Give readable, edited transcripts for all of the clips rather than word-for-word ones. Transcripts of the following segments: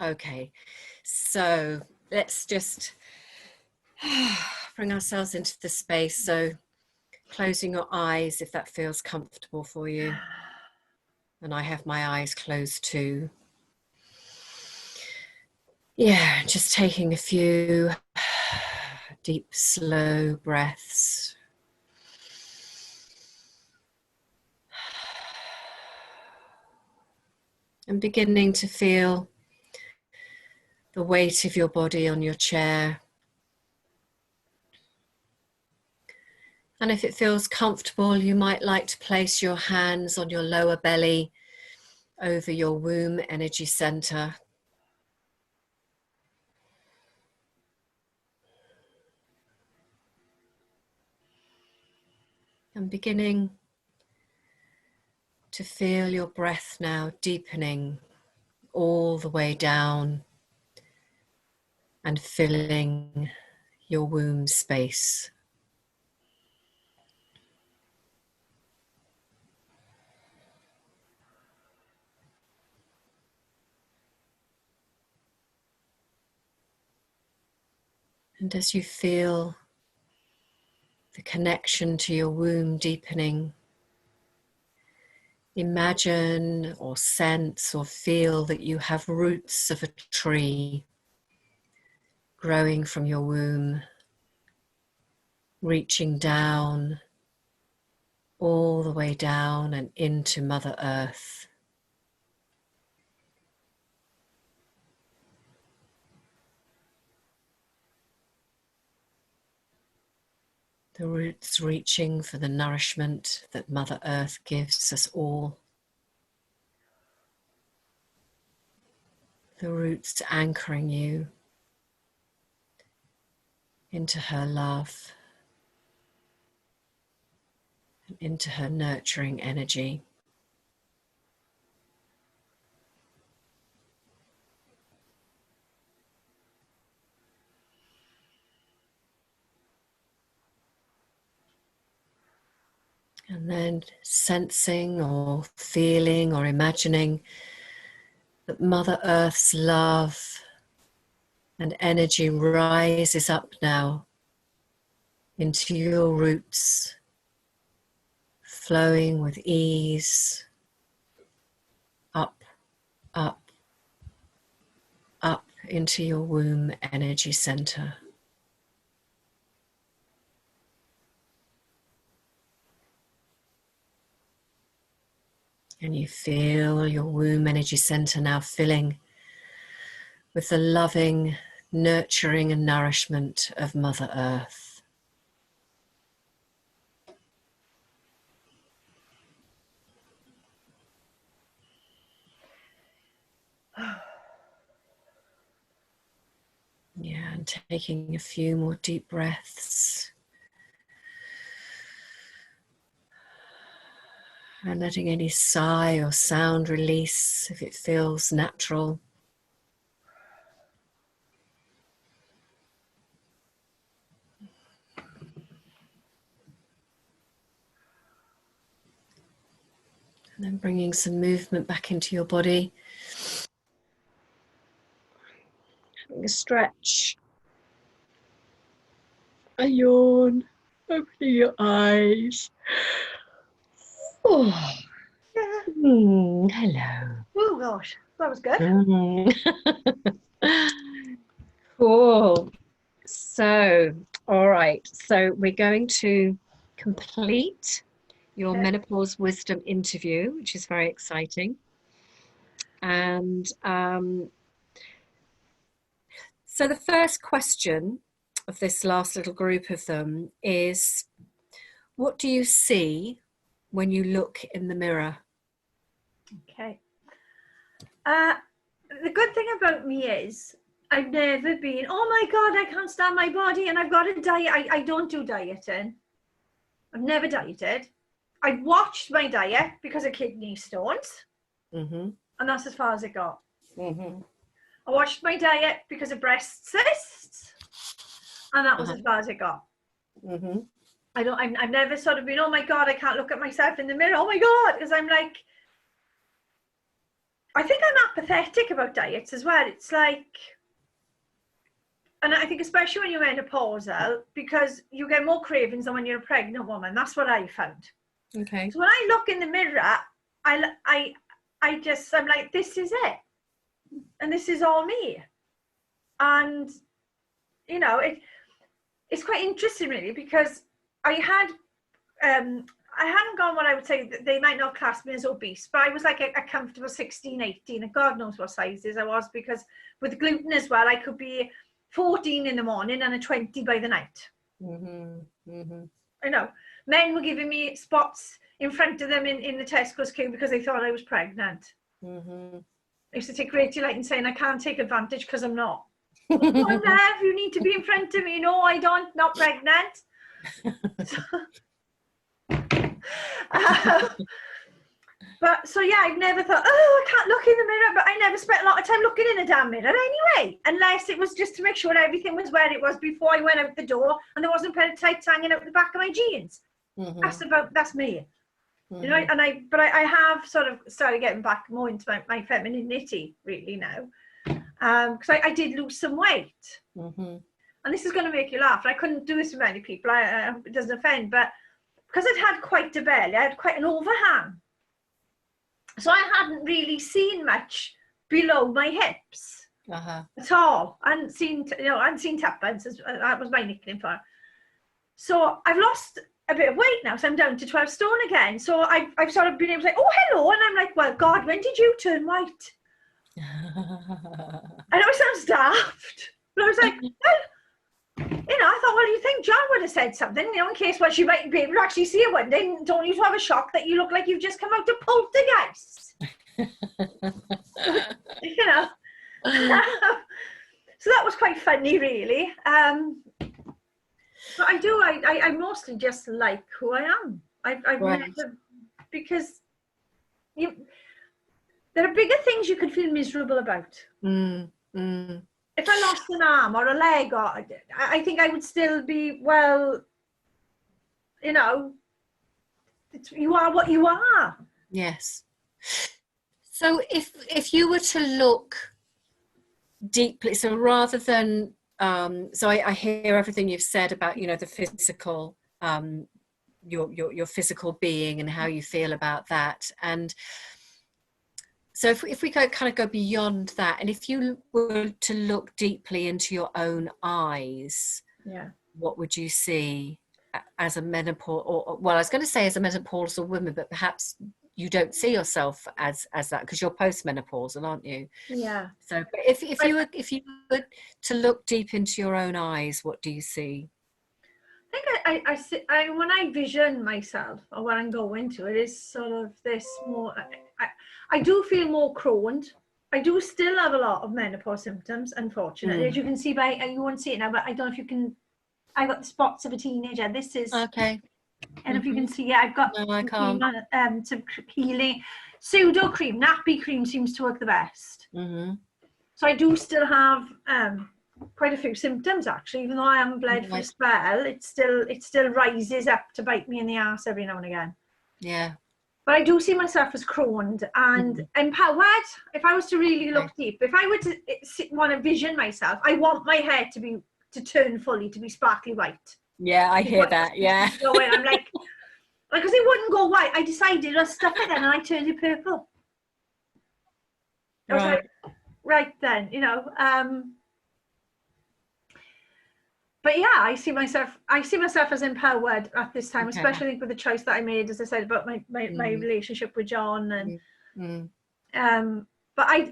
Okay, so let's just bring ourselves into the space. So closing your eyes if that feels comfortable for you. And I have my eyes closed too. Yeah, just taking a few deep, slow breaths. And beginning to feel the weight of your body on your chair. And if it feels comfortable, you might like to place your hands on your lower belly over your womb energy center. And beginning to feel your breath now deepening all the way down and filling your womb space. And as you feel the connection to your womb deepening, imagine or sense or feel that you have roots of a tree growing from your womb, reaching down, all the way down and into Mother Earth. The roots reaching for the nourishment that Mother Earth gives us all. The roots anchoring you into her love and into her nurturing energy. And then sensing or feeling or imagining that Mother Earth's love and energy rises up now into your roots, flowing with ease, up, up, up into your womb energy center. And you feel your womb energy center now filling with the loving, nurturing and nourishment of Mother Earth. Yeah, and taking a few more deep breaths. And letting any sigh or sound release if it feels natural. And then bringing some movement back into your body. Having a stretch. A yawn. Opening your eyes. Oh. Yeah. Hello. Oh gosh, that was good. Cool. So, all right. So we're going to complete your Okay. menopause wisdom interview, which is very exciting. And so the first question of this last little group of them is, what do you see when you look in the mirror? Okay. The good thing about me is I've never been, oh my God, I can't stand my body and I've got to diet. I don't do dieting. I've never dieted. I watched my diet because of kidney stones, Mm-hmm. and that's as far as it got. Mm-hmm. I watched my diet because of breast cysts, and that was as far as it got. Mm-hmm. I've never sort of been, oh my God, I can't look at myself in the mirror. Oh my God, because I'm like, I think I'm apathetic about diets as well. It's like, and I think especially when you're menopausal, because you get more cravings than when you're a pregnant woman. That's what I found. Okay. So when I look in the mirror, I'm like, this is it, and this is all me. And you know, it's quite interesting really, because I hadn't gone what I would say, they might not class me as obese, but I was like a comfortable 16, 18, and God knows what sizes I was, because with gluten as well, I could be 14 in the morning and a 20 by the night. I know. Men were giving me spots in front of them in the Tesco's queue because they thought I was pregnant. I used to take great delight in saying, I can't take advantage because I'm not. Oh, Nev, you need to be in front of me. No, I don't, not pregnant. But so yeah, I've never thought, oh, I can't look in the mirror, but I never spent a lot of time looking in a damn mirror anyway, unless it was just to make sure everything was where it was before I went out the door and there wasn't a pair of tights hanging out the back of my jeans. That's me. You know, and I have sort of started getting back more into my femininity really now, because I did lose some weight. And this is going to make you laugh. I couldn't do this with many people. I hope it doesn't offend, but because I'd had quite a belly, I had quite an overhang. So I hadn't really seen much below my hips at all. I hadn't seen tuppence, that was my nickname for it. So I've lost a bit of weight now, so I'm down to 12 stone again. So I've sort of been able to say, oh, hello. And I'm like, well, God, when did you turn white? I know it sounds daft, but I was like, well, you know, I thought, well, you think John would have said something, you know, in case she might be able to actually see it one day. Don't you have a shock that you look like you've just come out of poltergeist? You know. So that was quite funny, really. But I mostly just like who I am. I've never, because there are bigger things you could feel miserable about. If I lost an arm or a leg, or I think I would still be, well, you know, you are what you are. Yes. So if you were to look deeply, so rather than so I hear everything you've said about, you know, the physical, your physical being and how you feel about that. And so if we kind of go beyond that, and if you were to look deeply into your own eyes, what would you see as a menopause, or well, I was going to say as a menopausal woman, but perhaps you don't see yourself as that because you're postmenopausal, aren't you? Yeah. So but if you were to look deep into your own eyes, what do you see? I think when I vision myself, or when I go into it, is sort of this more. I do feel more croned. I do still have a lot of menopause symptoms, unfortunately. As you can see by, you won't see it now, but I don't know if you can. I got the spots of a teenager. This is okay. And if you can see, I've got no, I can't. Some healing pseudo cream. Nappy cream seems to work the best. So I do still have quite a few symptoms actually, even though I haven't bled for a spell. It still rises up to bite me in the arse every now and again. Yeah. But I do see myself as croned and empowered. If I was to really look deep, if I were to want to vision myself, I want my hair to turn fully, to be sparkly white. Yeah, I hear that. Yeah. I'm like, because it wouldn't go white. I decided I'll stuff it then, and I turned it purple. I was like, right then, you know. But yeah, I see myself as empowered at this time, especially with the choice that I made, as I said, about my relationship with John, and but I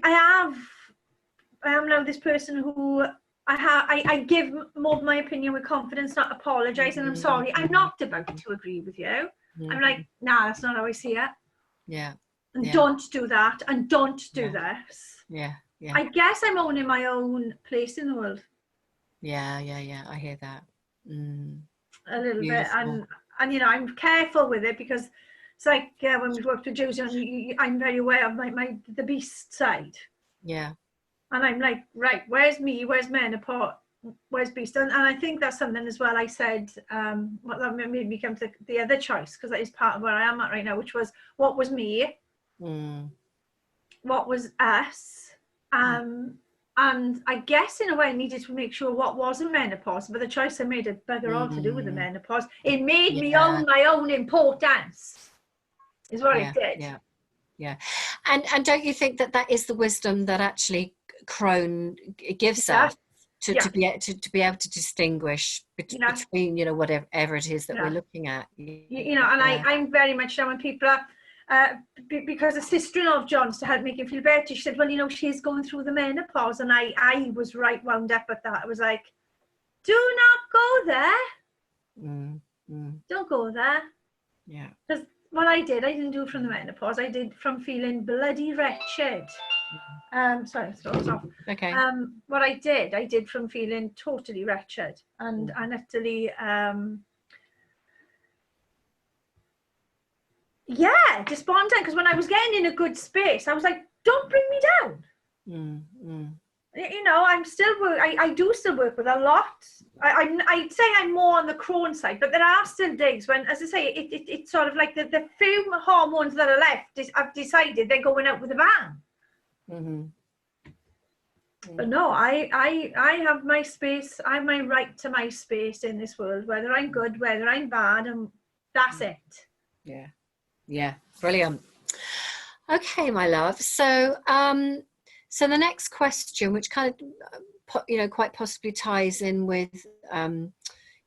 am now this person who I give more of my opinion with confidence, not apologize, and I'm sorry, I'm not about to agree with you. I'm like, nah, that's not how I see it. Yeah. And don't do that, and don't do this. Yeah. I guess I'm owning my own place in the world. Yeah, I hear that. A little bit, and you know, I'm careful with it because it's like when we've worked with Josie, I'm very aware of the beast side. Yeah. And I'm like, right, where's me? Where's menopause? Where's beast? And I think that's something as well. I said, what that made me come to the other choice, because that is part of where I am at right now, which was what was me. What what was us. And I guess in a way I needed to make sure what wasn't menopause, but the choice I made had bugger all to do with the menopause. It made me own my own importance, is what it did. Yeah. And don't you think that that is the wisdom that actually Crone gives us to be able to distinguish between, you know, whatever it is that we're looking at. You know, and I'm very much now when people are, because a sister-in-law of John's, to help make him feel better, she said, well, you know, she's going through the menopause, and I was right wound up at that. I was like, do not go there. Don't go there. Yeah. Because what I didn't do from the menopause. I did from feeling bloody wretched. Sorry, stop. Okay. What I did from feeling totally wretched and utterly despondent, because when I was getting in a good space, I was like, don't bring me down. You know, I'm still I do still work with a lot. I'd say I'm more on the Crohn side, but there are still days when, as I say, it's sort of like the few hormones that are left I've decided they're going out with a bang. But no, I have my space. I have my right to my space in this world, whether I'm good, whether I'm bad, and that's it. Yeah, brilliant. Okay, my love. So so the next question, which kind of, you know, quite possibly ties in with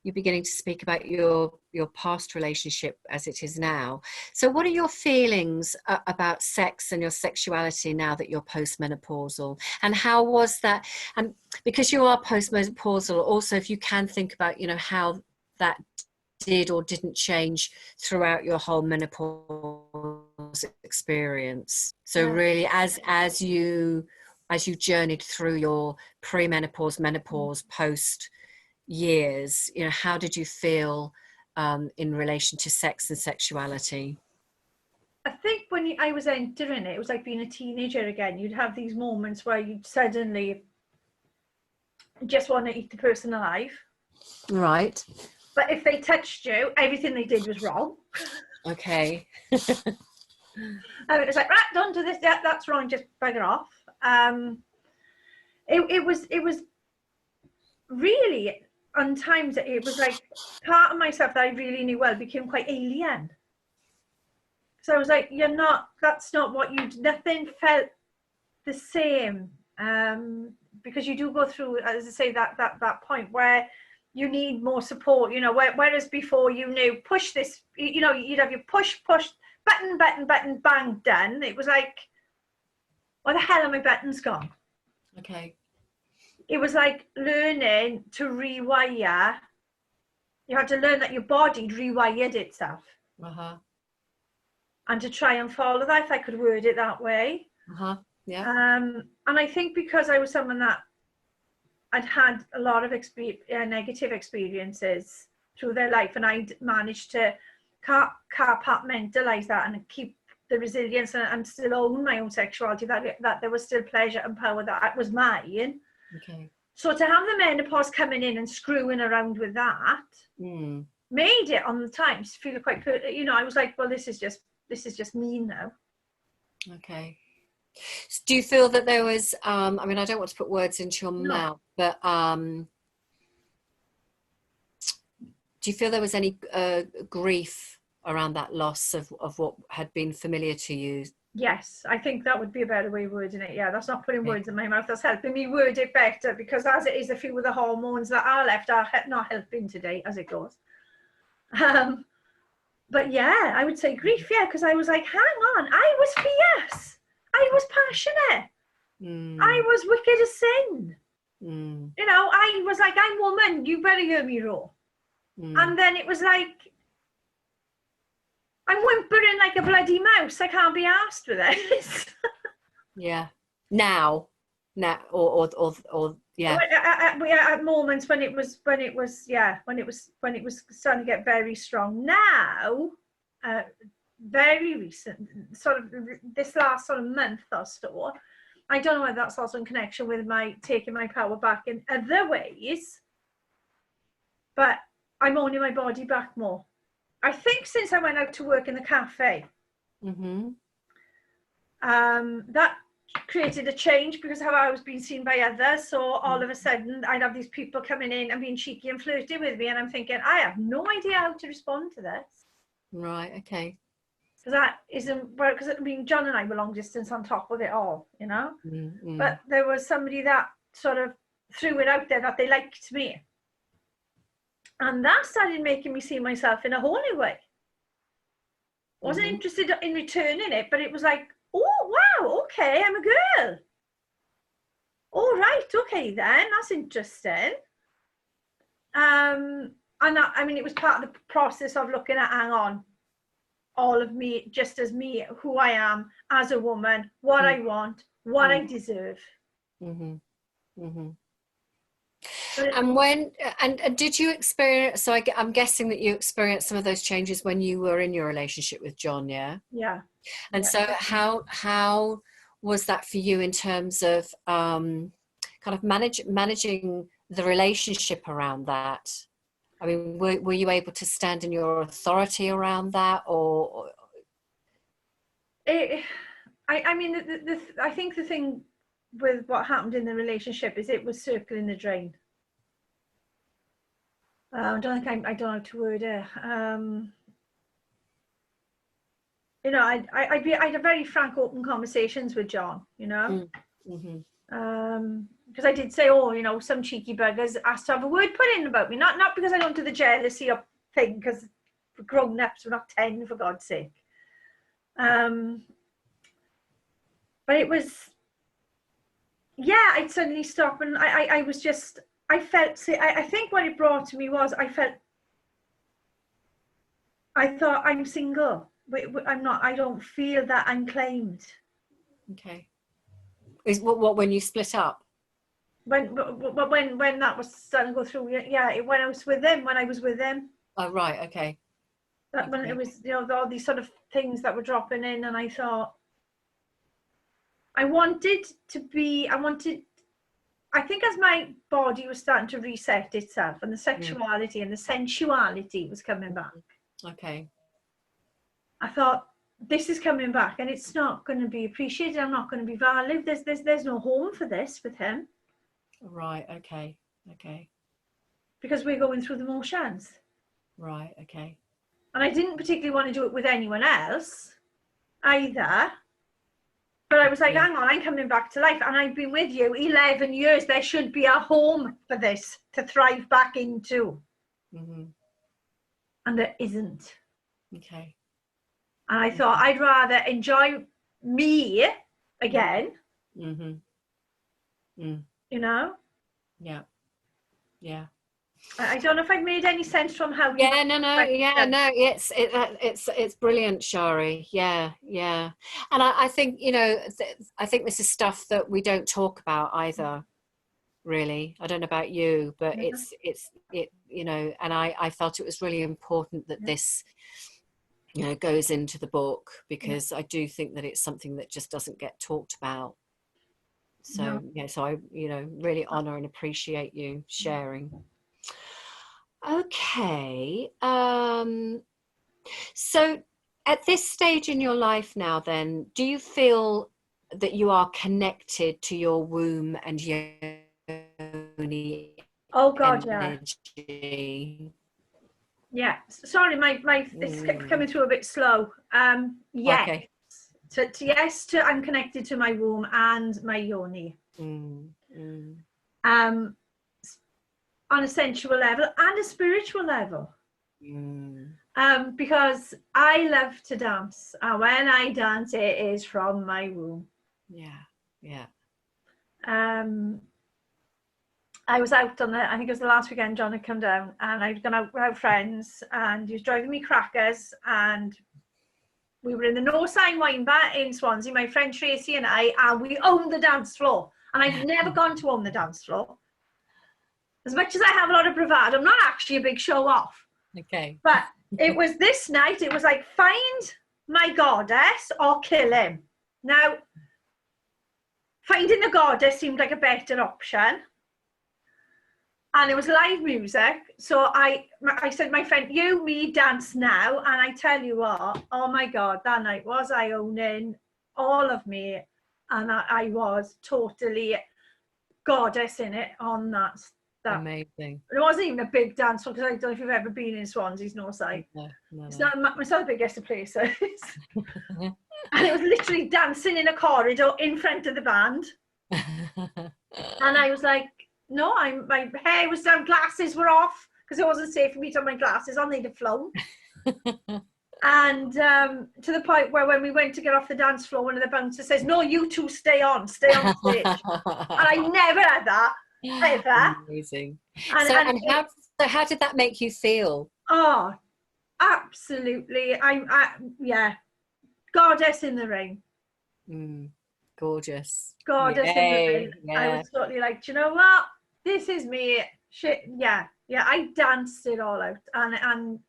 you beginning to speak about your past relationship as it is now. So what are your feelings about sex and your sexuality now that you're postmenopausal? And how was that? And because you are postmenopausal, also, if you can think about, you know, how that did or didn't change throughout your whole menopause experience. So really, as you journeyed through your pre-menopause, menopause, post years, you know, how did you feel in relation to sex and sexuality? I think when I was entering it was like being a teenager again. You'd have these moments where you'd suddenly just want to eat the person alive. Right. But if they touched you, everything they did was wrong. Okay. It was like, right, don't do this. That's wrong. Just bugger off. It was really, on times, it was like part of myself that I really knew well became quite alien. So I was like, that's not what nothing felt the same. Because you do go through, as I say, that point where you need more support, you know, whereas before you knew, push this, you know, you'd have your push, button, bang, done. It was like, where the hell are my buttons gone? Okay. It was like learning to rewire. You had to learn that your body rewired itself. And to try and follow that, if I could word it that way. Yeah. And I think because I was someone that I'd had a lot of negative experiences through their life, and I'd managed to compartmentalize that and keep the resilience and still own my own sexuality, that there was still pleasure and power that was mine. Okay. So to have the menopause coming in and screwing around with that made it on the times feel quite, you know, I was like, well, this is just me now. Okay. Do you feel that there was, I mean, I don't want to put words into your mouth, but do you feel there was any grief around that loss of what had been familiar to you? Yes, I think that would be a better way of wording it. Yeah, that's not putting words in my mouth. That's helping me word it better, because as it is, a few of the hormones that are left are not helping today as it goes. But yeah, I would say grief, because I was like, hang on, I was fierce. I was passionate. I was wicked as sin. You know, I was like, I'm woman, you better hear me roar. And then it was like, I'm whimpering like a bloody mouse. I can't be arsed with this. Yeah. Now, or yeah. At moments when it was starting to get very strong. Now, very recent, sort of this last sort of month or so, I don't know whether that's also in connection with my taking my power back in other ways, but I'm owning my body back more. I think since I went out to work in the cafe, that created a change because how I was being seen by others. So all of a sudden I'd have these people coming in and being cheeky and flirty with me, and I'm thinking, I have no idea how to respond to this. Right. Okay. Because that isn't, well, because I mean, John and I were long distance on top of it all, you know. Mm-hmm. But there was somebody that sort of threw it out there that they liked me. And that started making me see myself in a whole new way. Wasn't interested in returning it, but it was like, oh, wow, okay, I'm a girl. All right, okay then, that's interesting. And that, I mean, it was part of the process of looking at, hang on, all of me, just as me, who I am as a woman, what I want, what I deserve. Mm-hmm. Mm-hmm. But And when and did you experience? So I'm guessing that you experienced some of those changes when you were in your relationship with John, yeah. yeah. And so how was that for you in terms of kind of managing the relationship around that? I mean, were you able to stand in your authority around that, or? I mean, I think the thing with what happened in the relationship is it was circling the drain. I don't know how to word it. You know, I'd have very frank, open conversations with John, you know. Because I did say, oh, you know, some cheeky buggers asked to have a word put in about me. Not because I don't do the jealousy or thing, because we're grown ups, we're not 10, for God's sake. But it was, yeah, I'd suddenly stop, and I was just, I felt, I think what it brought to me was, I thought, I'm single. I'm not, I don't feel that I'm claimed. Okay. Is what when you split up? When that was starting to go through, yeah, when I was with him. Oh, right, okay. That when it was, you know, all these sort of things that were dropping in, and I thought, I think as my body was starting to reset itself, and the sexuality and the sensuality was coming back. Okay. I thought, this is coming back, and it's not going to be appreciated. I'm not going to be valued. There's no home for this with him. Right. Okay. Okay. Because we're going through the motions. Right. Okay. And I didn't particularly want to do it with anyone else either. But I was like, hang on, I'm coming back to life, and I've been with you 11 years. There should be a home for this to thrive back into. And there isn't. Okay. And I thought, I'd rather enjoy me again. You know? Yeah. Yeah. I don't know if I've made any sense from how. Yeah, no, it's brilliant, Shari. Yeah, yeah. And I think, you know, I think this is stuff that we don't talk about either, really. I don't know about you, but it's you know, and I felt it was really important that this, you know, goes into the book, because I do think that it's something that just doesn't get talked about. So so I, you know, really honor and appreciate you sharing. Okay. So at this stage in your life now, then, do you feel that you are connected to your womb and yoni? Oh God, energy? Yeah. Sorry, it's coming through a bit slow. Yeah. Okay. So I'm connected to my womb and my yoni. On a sensual level and a spiritual level. Because I love to dance, and when I dance, it is from my womb. Yeah. I was out on I think it was the last weekend. John had come down, and I'd gone out with our friends, and he was driving me crackers, and we were in the No Sign Wine Bar in Swansea, my friend Tracy and I, and we owned the dance floor. And I've never gone to own the dance floor. As much as I have a lot of bravado, I'm not actually a big show off. Okay. But it was this night, it was like, find my goddess or kill him. Now, finding the goddess seemed like a better option. And it was live music. So I said, my friend, you, me, dance now. And I tell you what, oh my God, that night was I owning all of me. and I was totally goddess in it on that. Amazing. It wasn't even a big dance floor, because I don't know if you've ever been in Swansea's North Side. No, no, It's no. not the biggest of places. And it was literally dancing in a corridor in front of the band. And I was like, no, my hair was down, glasses were off, because it wasn't safe for me to have my glasses on, they'd have flown. And to the point where when we went to get off the dance floor, one of the bouncers says, no, you two stay on stage. And I never had that, ever. Amazing. And How did that make you feel? Oh, absolutely. Yeah, goddess in the ring. Gorgeous. Goddess in the ring. Yeah. I was totally like, do you know what? This is me. Shit. Yeah. I danced it all out, and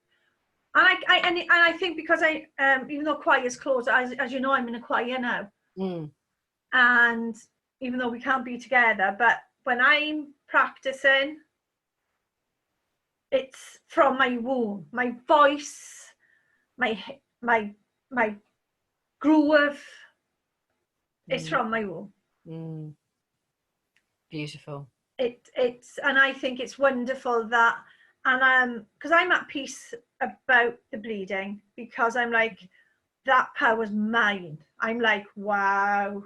I think because I even though choir's closed, as you know, I'm in a choir now, and even though we can't be together, but when I'm practicing, it's from my womb, my voice, my groove. It's from my womb. Beautiful. It's and I think it's wonderful that, and because I'm at peace about the bleeding, because I'm like, that power's mine. I'm like, wow.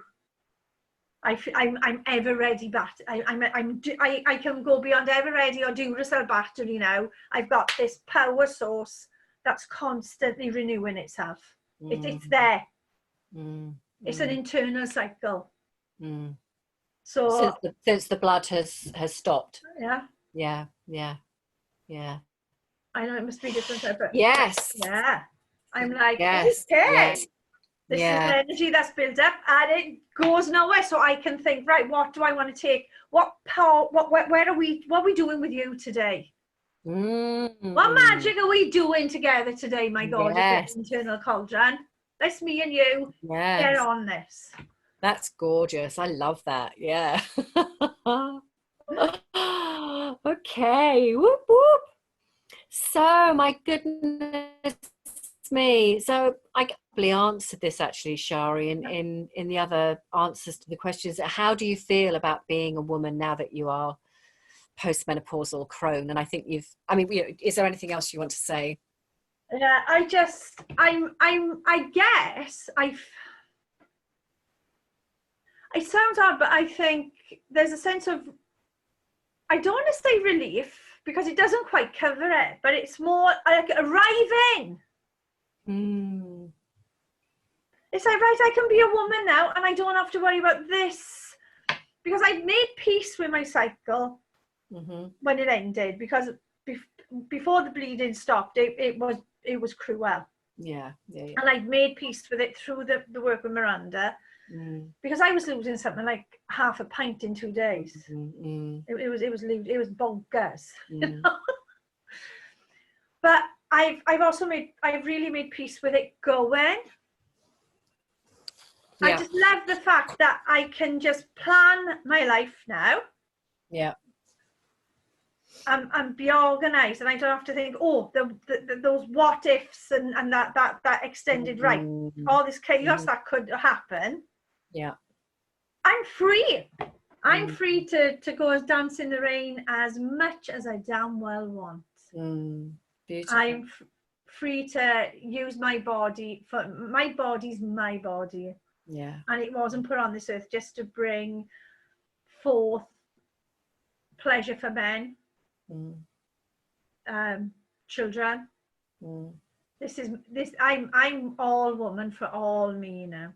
I'm ever ready I can go beyond ever ready or Duracell battery now. I've got this power source that's constantly renewing itself. It's there. It's an internal cycle. So since the blood has stopped. Yeah. I know it must be different, but yes. Yeah. I'm like, yes. Okay. Yes. This is energy that's built up, and it goes nowhere. So I can think, right, what do I want to take? What power? What are we doing with you today? What magic are we doing together today, my God? Yes. Internal cauldron. Let's me and you get on this. That's gorgeous. I love that. Yeah. Okay. Whoop whoop. So my goodness me. So I probably answered this actually, Shari, in the other answers to the questions. How do you feel about being a woman now that you are postmenopausal crone? And I think is there anything else you want to say? Yeah, I guess it sounds odd, but I think there's a sense of, I don't want to say relief, because it doesn't quite cover it, but it's more like arriving. It's like, right, I can be a woman now, and I don't have to worry about this, because I've made peace with my cycle when it ended, because before the bleeding stopped, it was cruel. Yeah. And I'd made peace with it through the work with Miranda, because I was losing something like half a pint in 2 days. It was bonkers. You know? But I've really made peace with it going. I just love the fact that I can just plan my life now. Yeah. And be organised, and I don't have to think, those what ifs and that extended right, all this chaos that could happen. Yeah. I'm free. I'm free to go dance in the rain as much as I damn well want. Beautiful. I'm free to use my body, for my body's my body. Yeah. And it wasn't put on this earth just to bring forth pleasure for men, children. I'm all woman for all me now.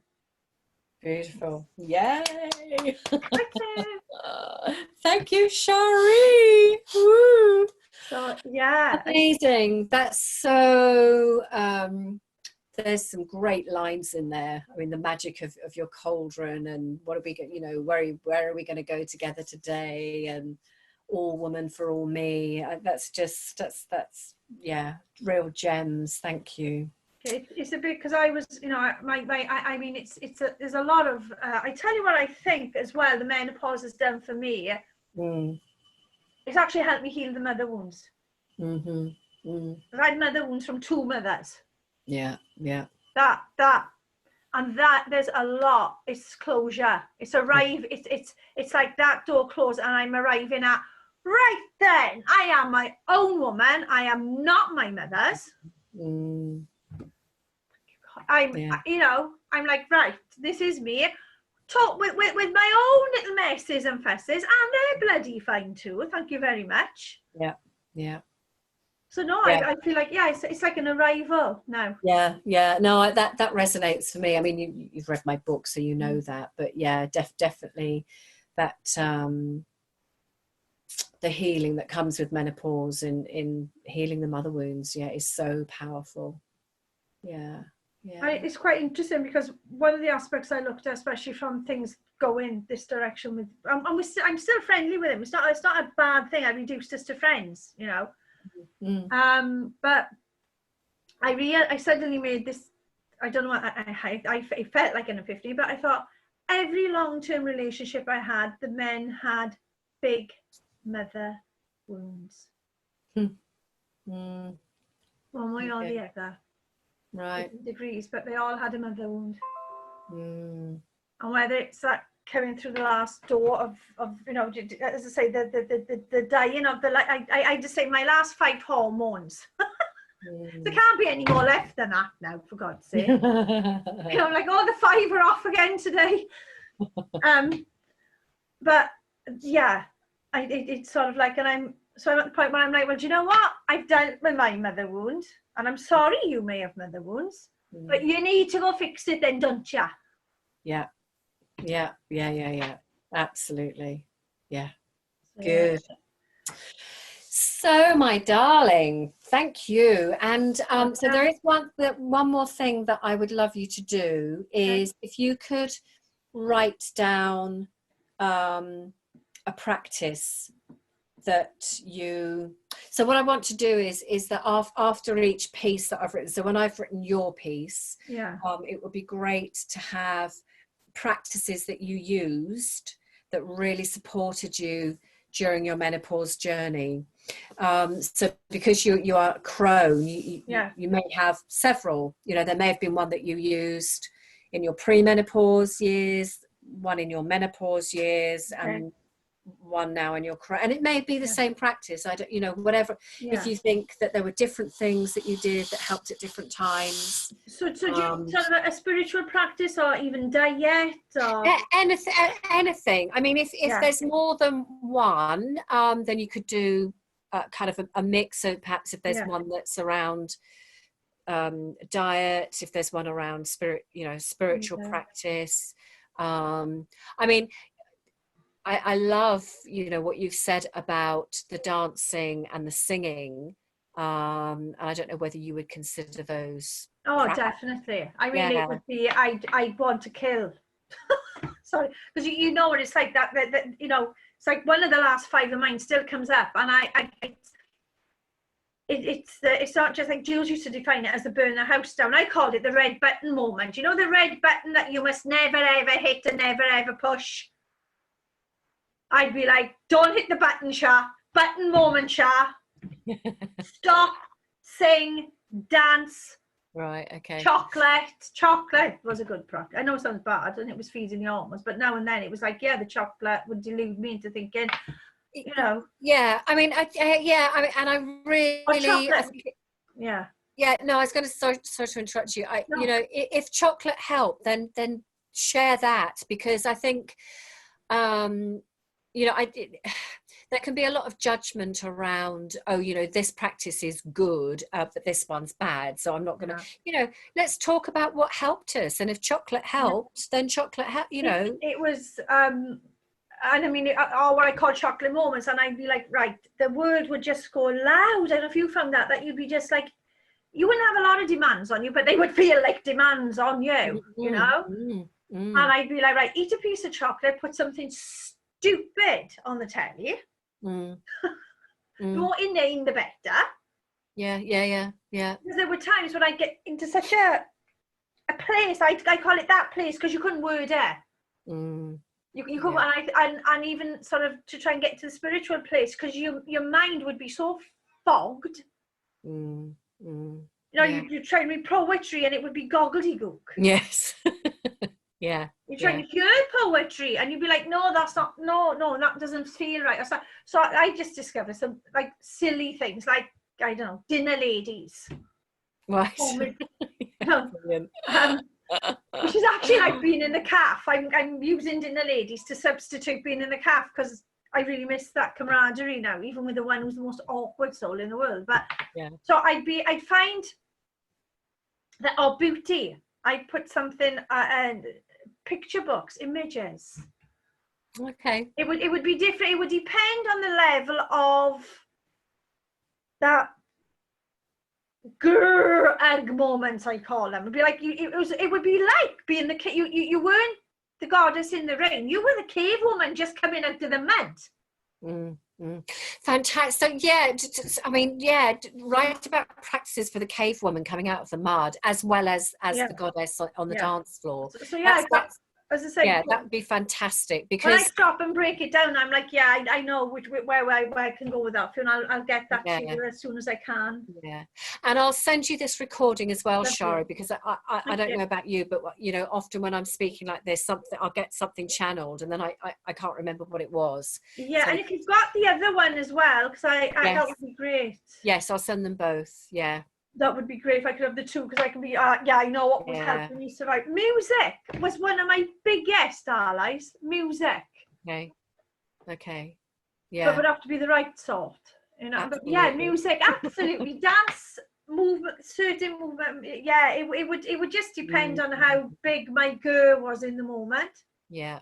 Beautiful. Yay. Okay. Thank you, Shari. Woo. So yeah, amazing. That's so there's some great lines in there. I mean, the magic of your cauldron, and what are we going, where are we going to go together today, and all woman for all me. That's real gems. Thank you. It's a bit, because I was, I mean, there's a lot of, I tell you what I think as well, the menopause has done for me. It's actually helped me heal the mother wounds. I've had mother wounds from 2 mothers. Yeah. That And that there's a lot. It's closure. It's arrive. It's like that door closed, and I'm arriving at right then. I am my own woman. I am not my mother's. I'm, you know, I'm like, right, this is me. Talk with my own little messes and fusses, and they're bloody fine too. Thank you very much. Yeah, yeah. So no, yeah. I feel like, yeah, it's like an arrival now. Yeah, yeah. No, that resonates for me. I mean, you've read my book, so you know that. But yeah, definitely that the healing that comes with menopause in healing the mother wounds, yeah, is so powerful. Yeah, yeah. It's quite interesting because one of the aspects I looked at, especially from things going this direction with, and I'm still friendly with him. It's not a bad thing. I reduced us to friends, you know. But I suddenly made this, I don't know what I felt like in a 50, but I thought every long-term relationship I had, the men had big mother wounds. One way or the other. Right. Degrees, but they all had a mother wound. And whether it's that coming through the last door of you know, as I say, the dying of the, I just say my last 5 hormones. There can't be any more left than that now, for God's sake. You know, like, oh, the 5 are off again today. But yeah, it's sort of like, and I'm at the point where I'm like, well, do you know what? I've dealt with my mother wound, and I'm sorry you may have mother wounds, but you need to go fix it then, don't you? Yeah. Yeah, yeah, yeah, yeah. Absolutely. Yeah. Good. So, my darling, thank you. And so there is one more thing that I would love you to do is if you could write down a practice that you, so what I want to do is that after each piece that I've written, so when I've written your piece, it would be great to have practices that you used that really supported you during your menopause journey. So because you are crone, you may have several, you know, there may have been one that you used in your premenopause years, one in your menopause years, and one now in your crone, and it may be the same practice. I don't, you know, whatever. If you think that there were different things that you did that helped at different times. So do you talk about a spiritual practice or even diet or anything? I mean, if there's more than one, then you could do kind of a mix. So perhaps if there's one that's around diet, if there's one around spiritual practice. I mean, I love, you know, what you've said about the dancing and the singing. And I don't know whether you would consider those. Oh, definitely. I mean, it would be, I want to kill. Sorry, because you know what it's like, that you know, it's like one of the last 5 of mine still comes up, and it's not just like Jules used to define it as the burn the house down. I called it the red button moment. You know, the red button that you must never ever hit and never ever push. I'd be like, don't hit the button, Shah. Button moment, Shah. Stop, sing, dance. Right, okay. Chocolate was a good product. I know it sounds bad, and it was feeding the hormones, but now and then it was like, yeah, the chocolate would delude me into thinking, you know. Yeah, I mean, and I really, I think yeah. No, I was going to sorry to interrupt you. You know, if chocolate helped, then share that, because I think, you know, there can be a lot of judgment around, oh, you know, this practice is good, but this one's bad, so I'm not going to, you know, let's talk about what helped us. And if chocolate helped, then chocolate helped, you know. It was, and I mean, what I call chocolate moments, and I'd be like, right, the word would just go loud. I don't know if you found that you'd be just like, you wouldn't have a lot of demands on you, but they would feel like demands on you, you know? And I'd be like, right, eat a piece of chocolate, put something stupid on the telly. More inane, the better. Yeah. Because there were times when I get into such a place, I call it that place, because you couldn't word it. You couldn't, and even sort of to try and get to the spiritual place, because your mind would be so fogged. You know, Yeah. you try and read poetry and it would be gobbledygook. Yes. Yeah. You try Yeah. to hear poetry and you'd be like, no, that's not, no, that doesn't feel right. That's not. So I just discovered some like silly things, like, I don't know, dinner ladies. Right. Brilliant. Which is actually like being in the calf. I'm using dinner ladies to substitute being in the calf because I really miss that camaraderie now, even with the one who's the most awkward soul in the world. But Yeah. so I'd find that, oh, beauty. I'd put something, picture books, images. Okay. It would be different. It would depend on the level of that egg moments, I call them. It'd be like it would be like being the kid. You weren't the goddess in the rain. You were the cave woman just coming out of the mud. Fantastic. So yeah, I mean, yeah, write about practices for the cave woman coming out of the mud, as well as the goddess on the dance floor. So yeah, That's as I say, yeah, that would be fantastic, when I because stop and break it down, I'm like, yeah, I know where I can go with that, and I'll get that to you as soon as I can. Yeah, and I'll send you this recording as well, Shari, because I don't know about you, but you know, often when I'm speaking like this, I'll get something channeled, and then I can't remember what it was. Yeah, so, and if you've got the other one as well, because that would be great. Yes, I'll send them both. Yeah. That would be great if I could have the two, because I can be, I know what was helping me survive. Music was one of my biggest allies. Music. Okay. Yeah. But it would have to be the right sort. You know. Absolutely. But yeah, music, absolutely. Dance, movement, certain movement. Yeah, it would just depend on how big my girl was in the moment. Yeah.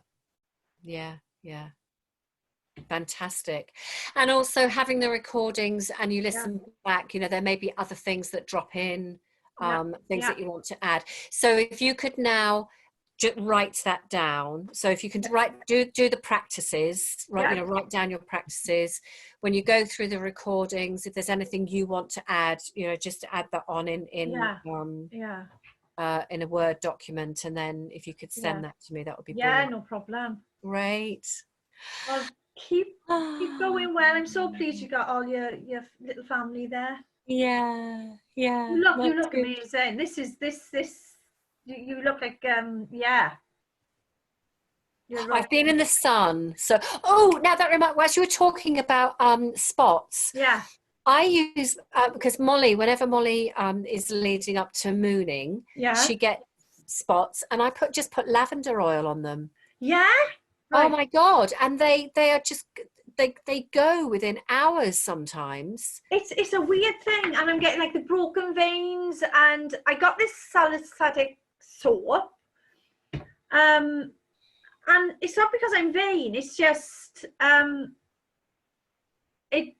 Fantastic. And also having the recordings and you listen back, you know, there may be other things that drop in, things that you want to add. So if you could now just write that down. So if you can do the practices, right? You know, write down your practices. When you go through the recordings, if there's anything you want to add, you know, just to add that on in a Word document, and then if you could send that to me, that would be brilliant. No problem. Great. Well, keep going well. I'm so pleased you got all your little family there. Yeah. You look amazing. This you look like I've been in the sun. So now that reminds me, as you were talking about spots. Yeah. I use because Molly, whenever Molly is leading up to mooning, she gets spots, and I just put lavender oil on them. Yeah. Right. Oh my God. And they are just they go within hours sometimes. It's a weird thing, and I'm getting like the broken veins, and I got this salicylic sore. And it's not because I'm vain, it's just it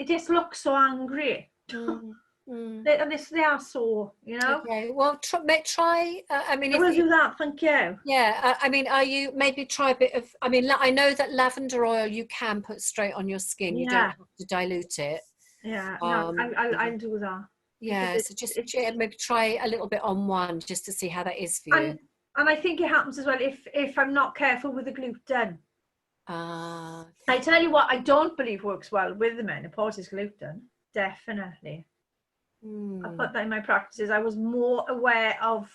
just looks so angry. They are sore, you know. Okay, well, try. I mean, I will do that. Thank you. Yeah, I mean, maybe try a bit of? I mean, I know that lavender oil you can put straight on your skin. You don't have to dilute it. Yeah, no, I'll do that. Yeah, so just maybe try a little bit on one just to see how that is for you. And I think it happens as well if I'm not careful with the gluten. I tell you what, I don't believe works well with the menopause is gluten. Definitely. I put that in my practices. I was more aware of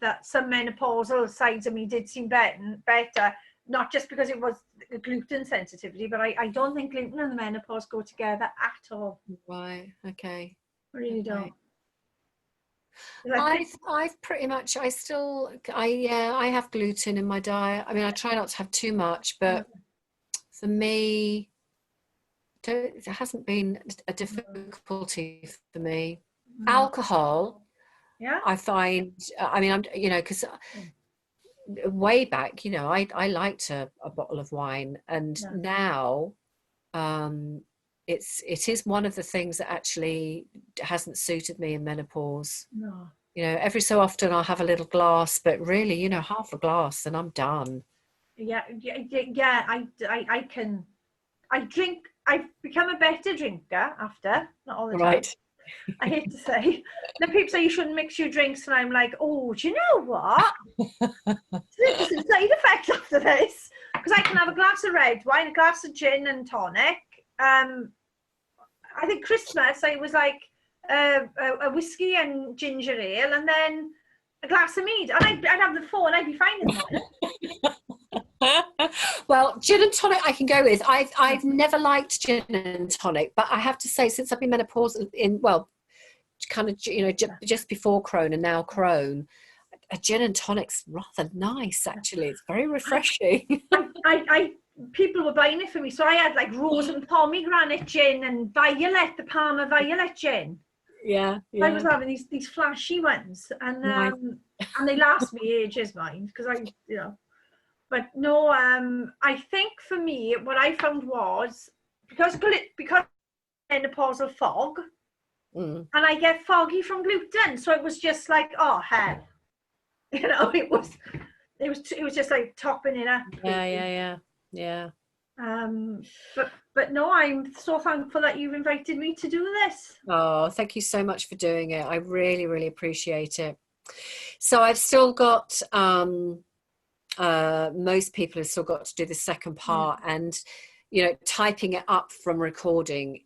that some menopausal sides of me did seem better, not just because it was gluten sensitivity, but I don't think gluten and the menopause go together at all. Right. Okay. I really don't. I've pretty much, I have gluten in my diet. I mean, I try not to have too much, but for me, it hasn't been a difficulty for me. Alcohol, I find, I mean, I'm, you know, because way back, you know, I liked a bottle of wine, and now it is one of the things that actually hasn't suited me in menopause. No. You know, every so often I'll have a little glass, but really, you know, half a glass and I'm done. Yeah. I drink. I've become a better drinker after, not all the time. Right. I hate to say. Then people say you shouldn't mix your drinks, and I'm like, oh, do you know what? There's a side effect after this, because I can have a glass of red wine, a glass of gin and tonic. I think Christmas I was like a whiskey and ginger ale, and then a glass of mead, and I'd have the 4, and I'd be fine in that. Well, gin and tonic I can go with. I've never liked gin and tonic, but I have to say, since I've been menopausal kind of, you know, just before Crohn and now Crohn, a gin and tonic's rather nice, actually. It's very refreshing. People were buying it for me, so I had like rose and pomegranate gin and violet, the Parma violet gin. Yeah, I was having these flashy ones, and Nice. and they last me ages, mind, because but no, I think for me, what I found was because menopausal fog, and I get foggy from gluten, so it was just like, oh hell, it was just like topping it up. Yeah. But no, I'm so thankful that you've invited me to do this. Oh, thank you so much for doing it. I really, really appreciate it. So I've still got most people have still got to do the second part, and you know, typing it up from recording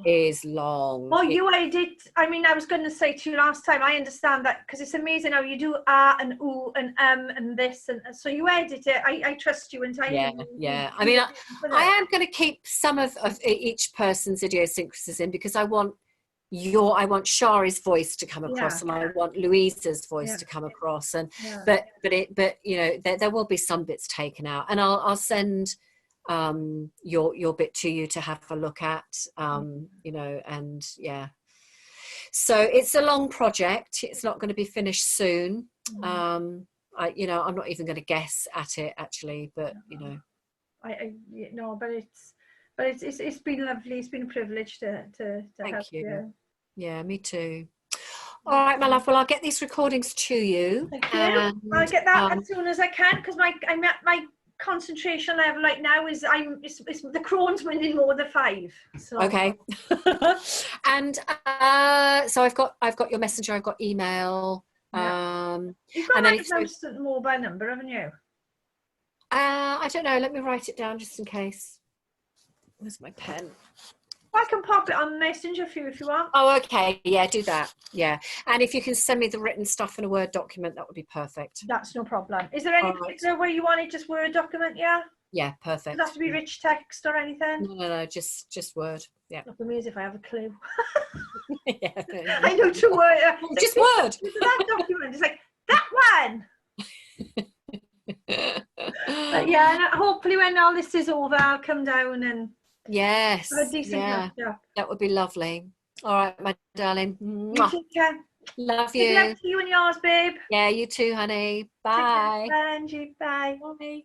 is long. Oh, you edit. I mean, I was going to say to you last time, I understand that, because it's amazing how you do and ooh and and this, and so you edit it. I trust you entirely. Yeah. I mean, I am going to keep some of each person's idiosyncrasies in, because I want Shari's voice to come across, and I want Louisa's voice to come across, and but you know, there will be some bits taken out, and I'll send your bit to you to have a look at, you know, and so it's a long project. It's not going to be finished soon. I'm not even going to guess at it, actually, but you know, but it's been lovely. It's been a privilege to help you. Yeah, me too. All right, my love. Well, I'll get these recordings to you. Thank you. I'll get that as soon as I can, because my concentration level right now is the Crohn's winning more than 5. So. Okay. And so I've got your messenger. I've got email. You've got my constant mobile number, haven't you? I don't know. Let me write it down just in case. Where's my pen? I can pop it on Messenger for you if you want. Oh, okay. Yeah, do that. Yeah. And if you can send me the written stuff in a Word document, that would be perfect. That's no problem. Is there any particular way you want it? Just Word document, yeah? Yeah, perfect. Does it have to be rich text or anything? No, just Word. Yeah. Look at me as if I have a clue. Yeah. I know to Word. Just Word. That document. It's like, that one! But yeah, and hopefully when all this is over, I'll come down and yes, have a decent that would be lovely. All right, my darling. You take care. Love you. Good luck to you and yours, babe. Yeah, you too, honey. Bye. Angie, bye. Bye.